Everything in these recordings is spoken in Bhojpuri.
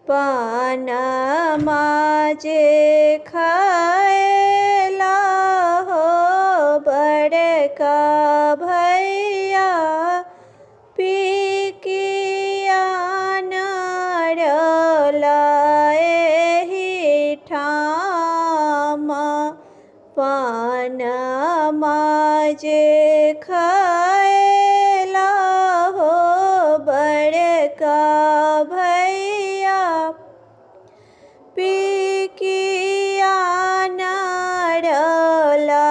पानमा जे खाएला हो बड़का भैया पिकिया नरला एहि ठाम पानमा जे खाएला हो बड़का भैया पिकिया नरला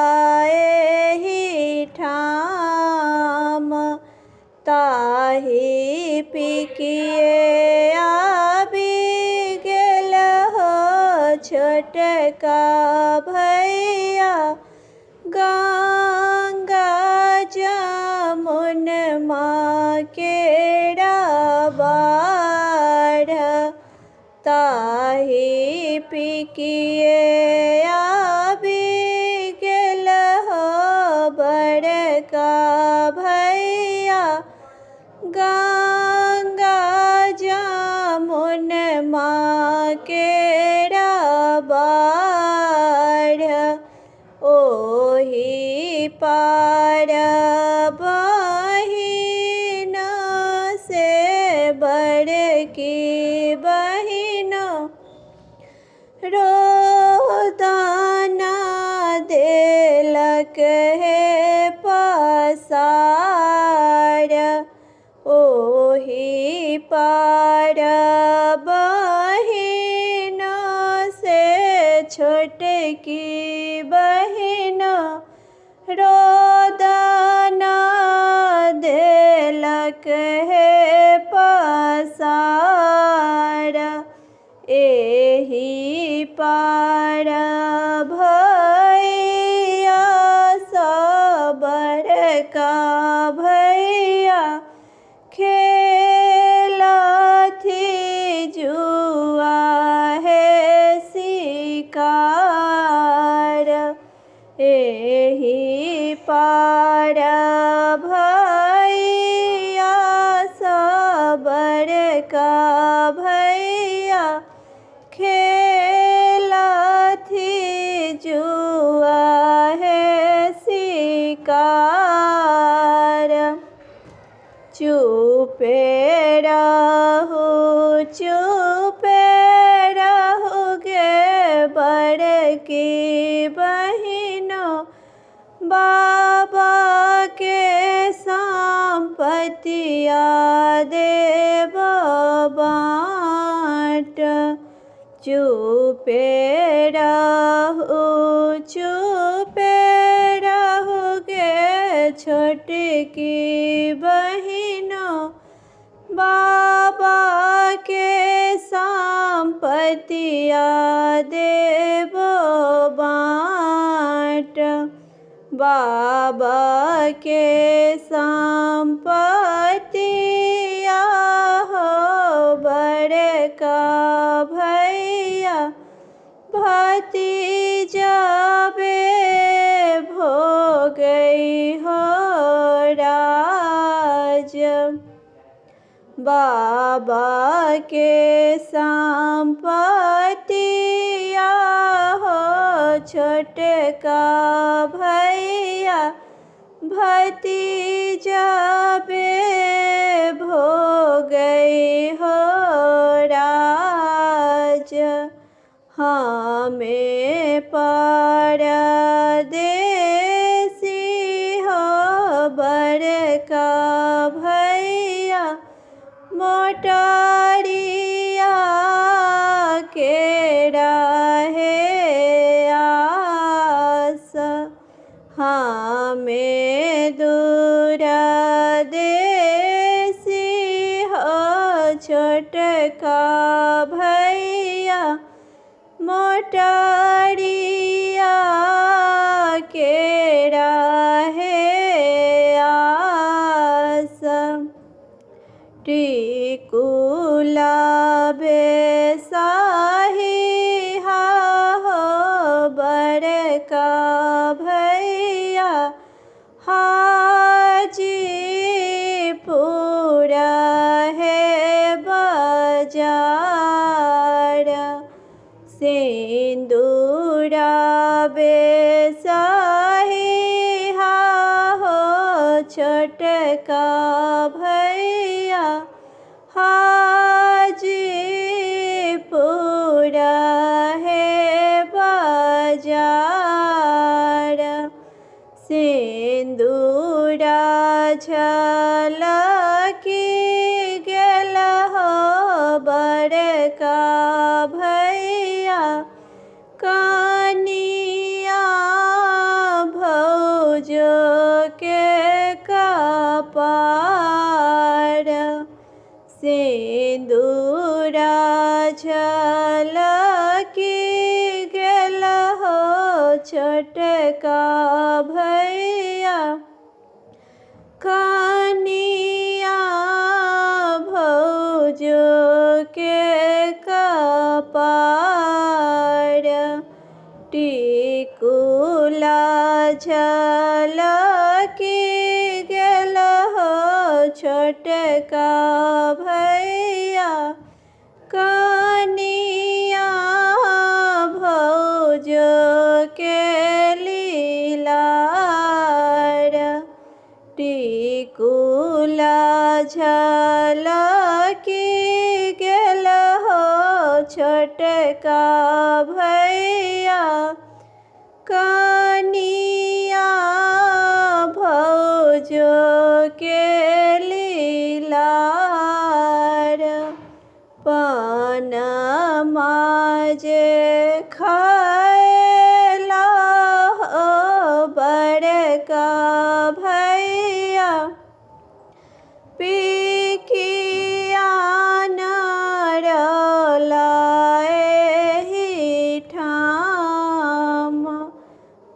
एहि ठाम ताहि पिकिए आबि गेल हो छोटका भैया गंगा जमुनमा केरा बाढ़ ताहि पिकिए आबि गेल हो बड़का भैया गंगा जमुनमा केरा बाढ़ ओहि पार बहिन से बड़की बहिन रोदना देलक हे पसार ओहि पार बहिन से छोटकी बहिन रोदना देलक हे पसार एहि पार भैया सब बड़का भैया खेलथि जुआ हे शिकार एहि पार भैया सब बड़का भैया खेलथि जुआ हे शिकार चुपे रहू गे बड़की बहिनो बाबा के संपत्तिया देब बाट चुपे रहू गे छोटकी बहिनो बाबा के संपत्तिया देब बाट बाबा के संपत्तिया हो बड़का भैया भतीजा बे भो गई हो राज बाबा के संपत्तिया हो छोटका भैया भतीजा बे भो गई हो राज हमें परदेसी हो बड़का भैया मोटरिया के रहे आस हमें दूर देसी हो छोटका भैया मोटरिया के रहे आस टिकुला बेसाही हो बड़का भैया हाजीपुर है बाजार सिंदूरा बेसाही हा हो छोटका भैया हाजीपुरा है बाजार। सिंदूरा झलकी गेल हो बड़का भैया कनिया भौजो के कपार। सिंदूरा झलकी गेल हो छोटका भैया कनिया भौजो के कपार। टिकुला झलकी गेल हो छोटका भैया कनिया भौजो के लीलार। टिकुला झलकी गेल हो छोटका भैया कनिया भौजो के लीलार। पानमा जे खाएला हो बड़का भैया पिकिया नरलाए ठाम।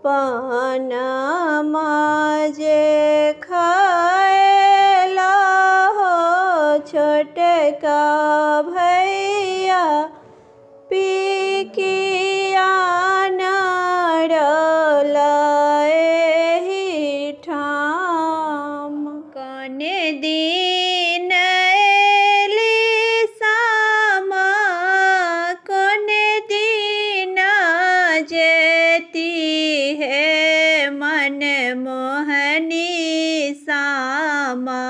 पानमा जे खाएला हो छोटका भैया पिकिया नरलाए ठाम। कौने दिन एली सामा कौने दिन जेती है मन मोहनी सामा।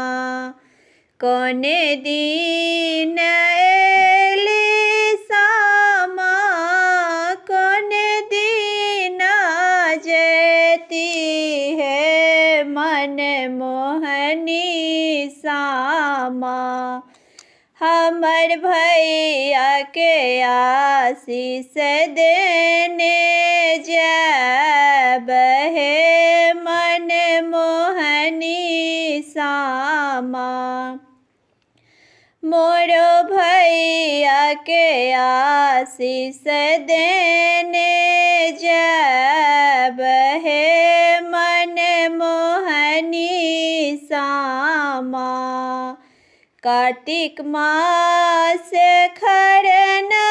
कौने दिन एली सामा कौने दिन जेती है मन मोहनी सामा। हमर भैया के आशीष देने जब है मन मोहनी सामा। मोरो भैया के आशीष देने जब है मन मोहनी सामा। कार्तिक मास खरना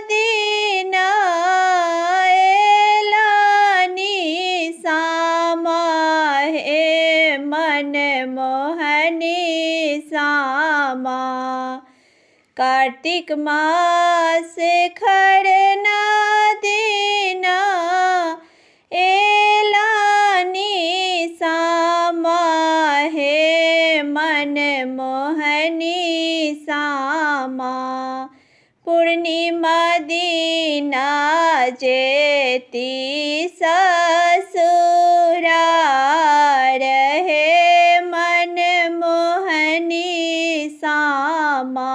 दीना एलानी सामा हे मन मोहनी सामा। कार्तिक मास खरना दीना एलानी सामा हे मन मोहनी सामा। पूर्णिमा दीना जेती ससुरार हे मन मोहनी सामा।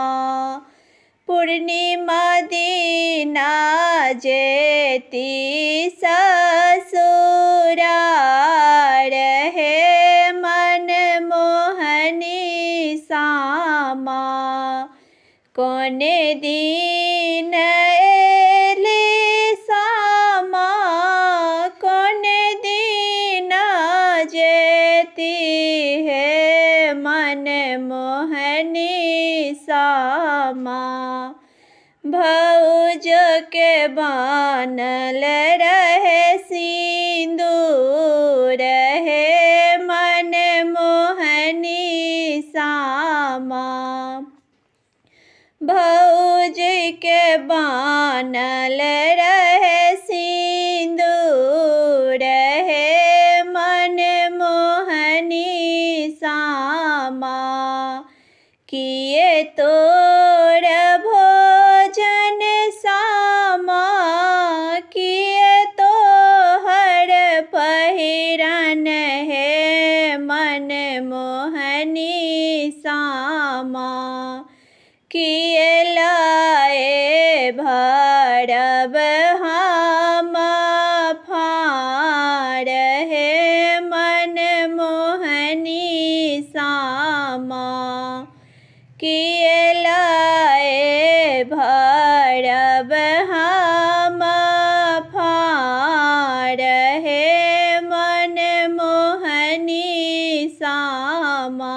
पूर्णिमा दीना जेती ससुरार हे मन मोहनी सामा। कौने दिन एली सामा कौने दिन जेती है मन मोहनी सामा। भौज के बानल रहे सिंदूर है मन मोहनी सामा। भौज के बान बानल रहे सिंदूर हे मन मोहनी सामा किए तोर भोजन सामा किए तोहर पहिरन हे मन मोहनी सामा किए लाए भरब हम फाड़ हे मन मोहनी सामा किए लाए भरब हम फाड़ हे मन मोहनी सामा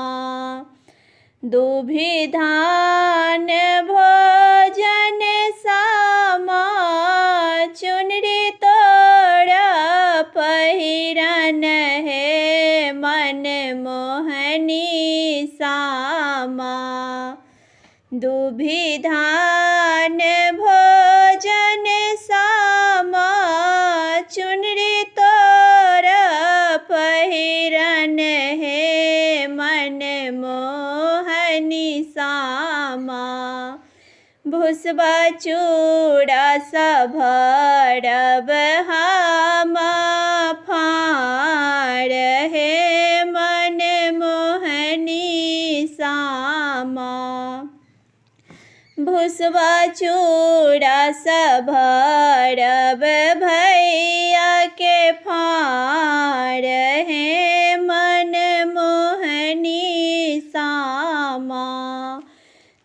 दुभि धान भोजन सामा चुनरी तोरा पहिरन हे मन मोहनी सामा दुभि धान भोजन सामा चुनरी तोरा पहिरन हे मन मोहनी सामा भुसबा चूड़ा सभरब हम फाड़ हे मन मोहनी सामा भुसबा चूड़ा सभरब भैया के फाड़ हे मन मोहनी सामा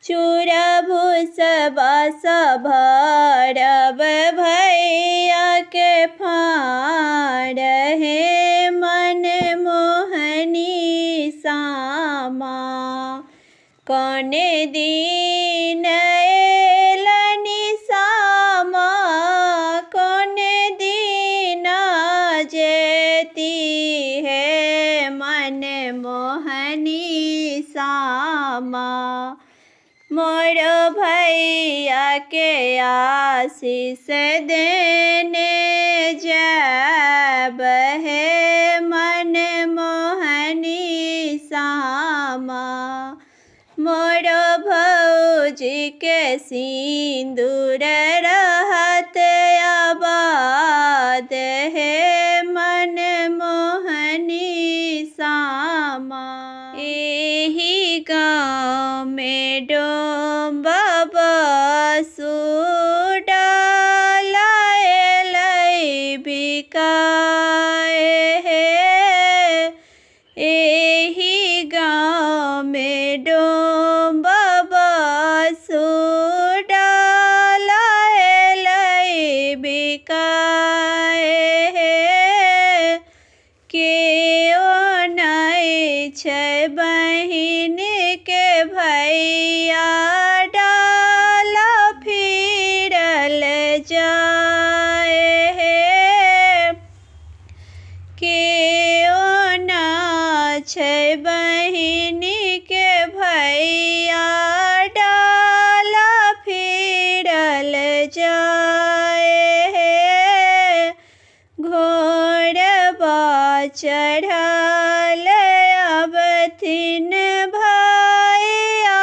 चूड़ा भुसबा सभरब भैया के फाड़ हे मन मोहनी सामा कौने दिन एलनि सामा कौने दिन जेती है मन मोहनी सामा मोर भैया के आशीष देने जब है मन मोहनी सामा मोर भौजी के सिंदूर रहत आबाद है मन मोहनी सामा एही गाँव में डोम्बा बसु डालाए बिकाए है एही गाँव में डोम्बा बसु डालाए बिकाए है केओ नहीं छै बहिन के भैया डाला फिरल जाए है केओ ना छै बहिन के भैया डाला फिरल जाए है घोड़बा चढ़ल अबथिन भैया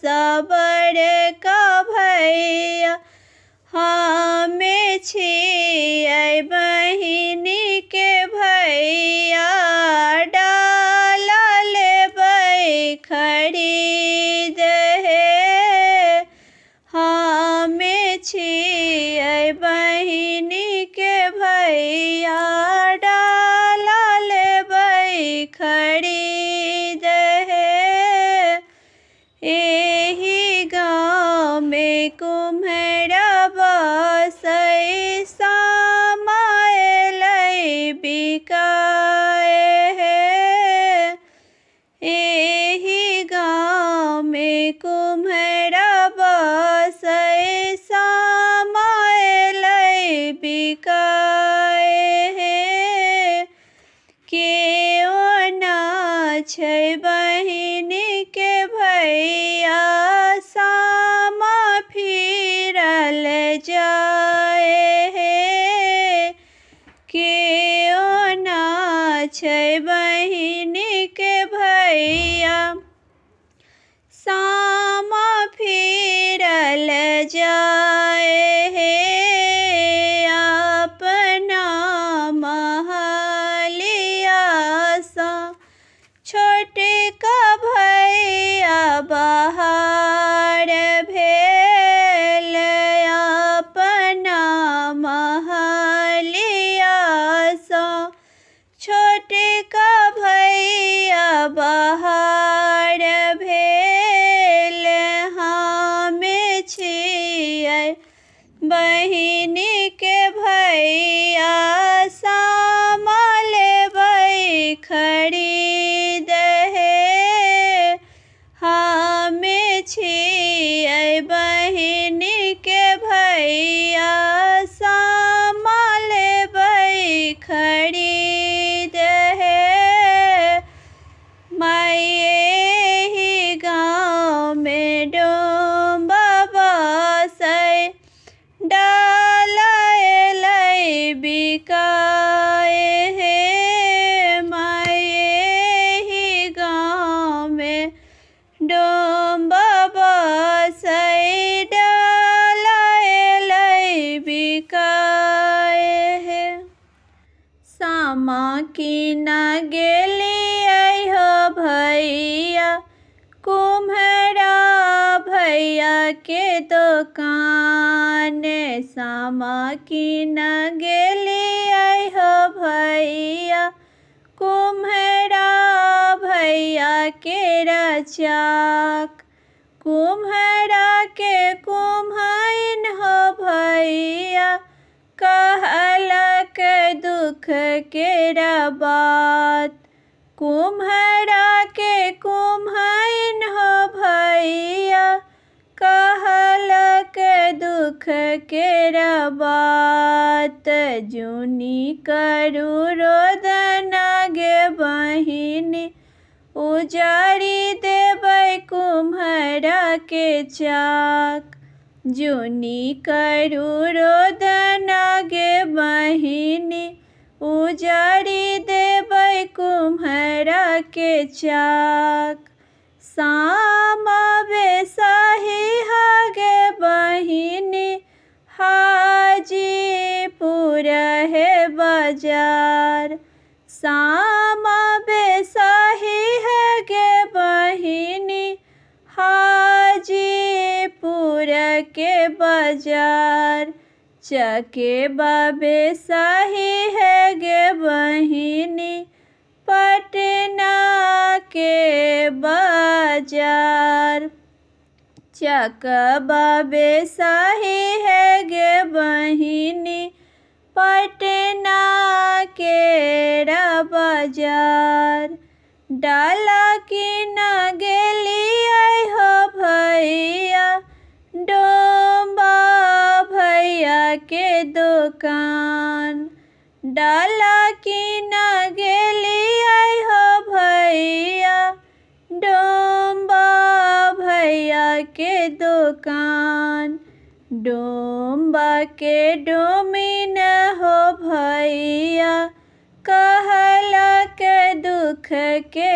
सबर का भैया हमें छियै बहिन के भैया डाला लेबै खरीद हे हमें छियै बहिन के भैया डाला लेबै खरीद हे एही गाँव में कुम्हरा बसै सामा एलै बिकाए है एही गाँव में कुम्हरा बसै सामा एलै बिकाए है केओ ना छै बहिन के भैया सामा फिरल जा जाए हे अपना महलिया सा। छोटे का भैया बाहर भेल अपना महलिया सा। छोटे का भैया बाहर भेल हमें छियै बहिनी के भैया सामल बई खरीद हे। हमें छियै बहिनी के भैया सामल बई खरीद हे। माये ही गाँव में डोम्बा बसै डालै बिकाए हे। माये ही गाँव में डोम्बा बसै डालै बिकाए हे। सामा किना गेलियै हो भैया कुम्हरा भैया के दुकान। सामा किना गेलियै हो भैया कुम्हरा भैया के रचाक। कुम्हरा के कुम्हाइन हो भैया कहलक दुख के बात। कुम्हरा के कुम्हाइन हो भैया कहलक दुख के बात। जुनी करू रोदन गे बहिनी उजाड़ी देबै कुम्हरा के चाक। जुनी करू रोदन गे बहिनी उजाड़ी देबै कुम्हरा के चाक। सामा बेसाही हागे बहिनी हाजीपुर है बाजार। सामा बेसाही है गे बहिनी हाजीपुर के बाजार। चके बाबे साही है गे बहिनी पटना के बाजार। चकबा बेसाही है गे बहिनी पटना के बाजार। डाला किना गेलियै हो भैया डोम्बा भैया के दुकान। डाला किना गेलियै हो भैया डोम्बा भैया के दुकान। डोम्बा के डोमिन हो भैया कहलक दुख के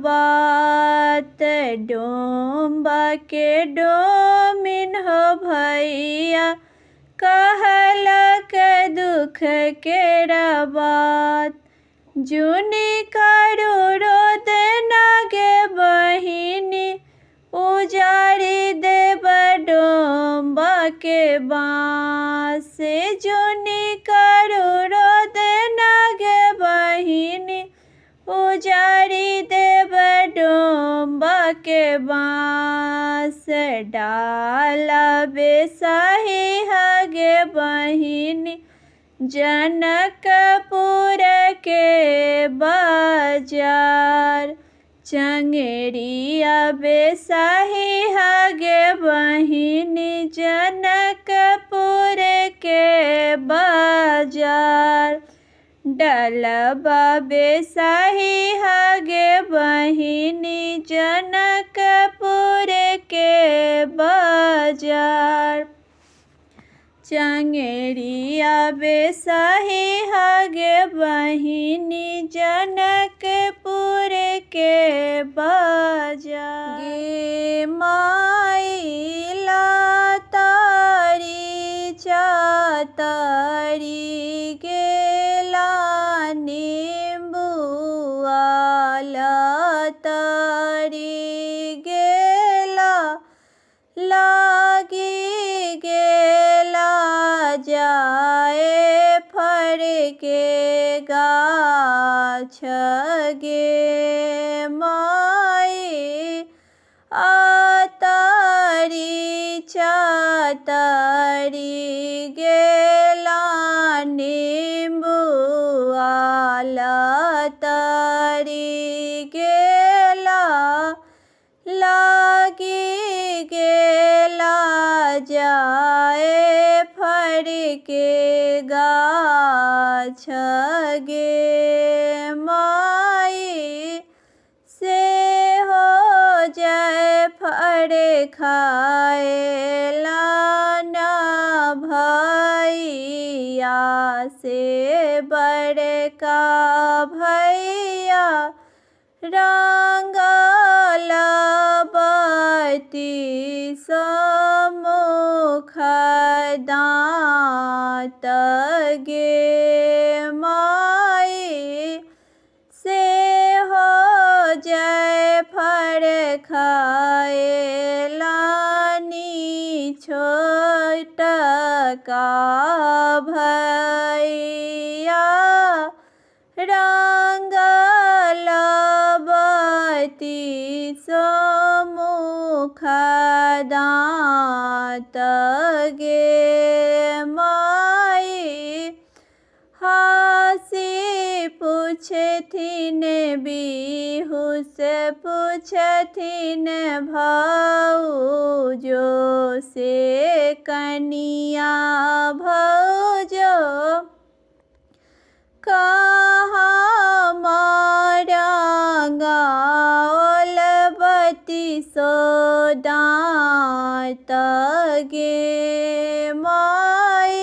बात। डोम्बा के डोमिन हो भैया कहलक दुख के बात। जुनी करू रोदन गे बहिनी उजाड़ी देब डोम्बा के बाँस। जुनी करू रोदन गे बहिनी उजाड़ी देब डोम्बा के बाँस। डाला बेसाही हागे बहिनी जनकपुर के बाजार। चंगेरिया बेसाही हागे बहिनी जनकपुर के बाजार। डलबा बेसाही हागे बहिनी जनकपुर के बाजार। चंगेरिया बेसाही हागे बहिनी जनकपुर के बाजार। गे माई लाता गे माई आतारी चातारी गेला निम्बुआला तारी गेला लागी गेला जाए फर के गाछ गे माई से हो जाए फर खाए लाना भैया से बड़का भैया रंगल बती सम्मुख दाँत गे माई से हो जाए फर खाए लानी छोटका भैया रंगल बती सम्मुख दाँत गे माई हासी पूछथिन बिहुस पूछथिन भौजो से कनिया भौजो कहाँ मारा गाओल बती सो दाँत गे माई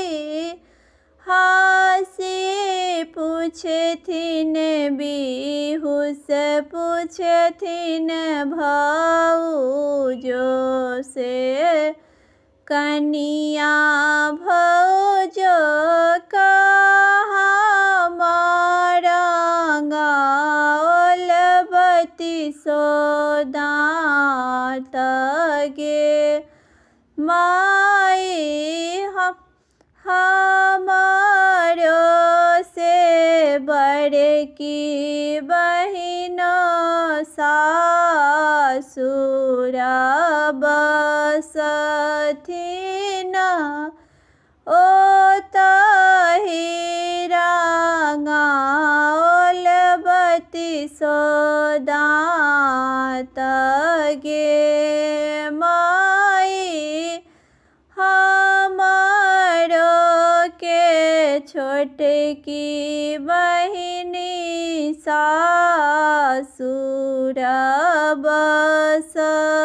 हासी पूछथिन बिहुस पूछथिन भौजो से कनिया भौजो कहाँ मारा गाओल बती सो दाँत गे माई हमारो से बड़की बहिनो सासुर बसथिन ओ तही रंगाओल बती सो दाँत गे माई हमारो के छोटकी बहिनी सासुर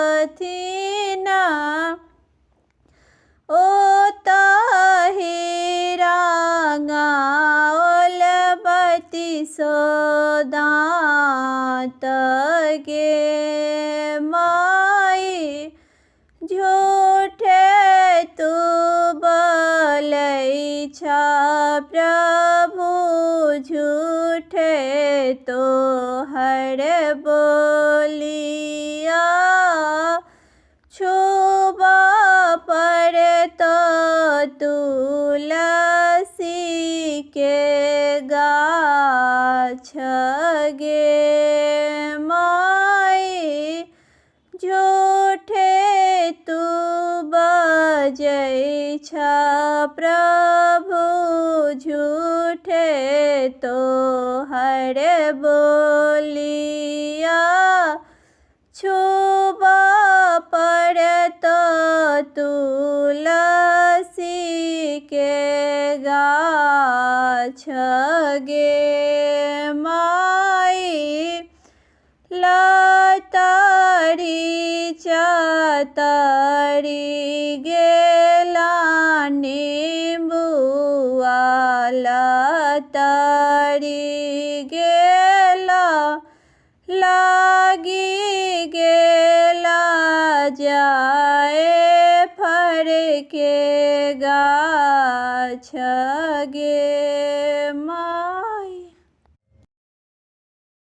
बसथिन ओ तही रंगाओल बती सो दाँत गे माई झूठे तू बोलै छ प्रभु झूठे तो हर बोलिया छुबा पर तो तुलसी के गाछ गे माई झूठे तू बजै छ प्रभु झूठे तो हर बोलिया छुबा पर तो तुलसी के गाछ गे माई लतारी चातारी गेला निम्बुआला तारी गेला लागी गेला जाए फर के गाछ गे।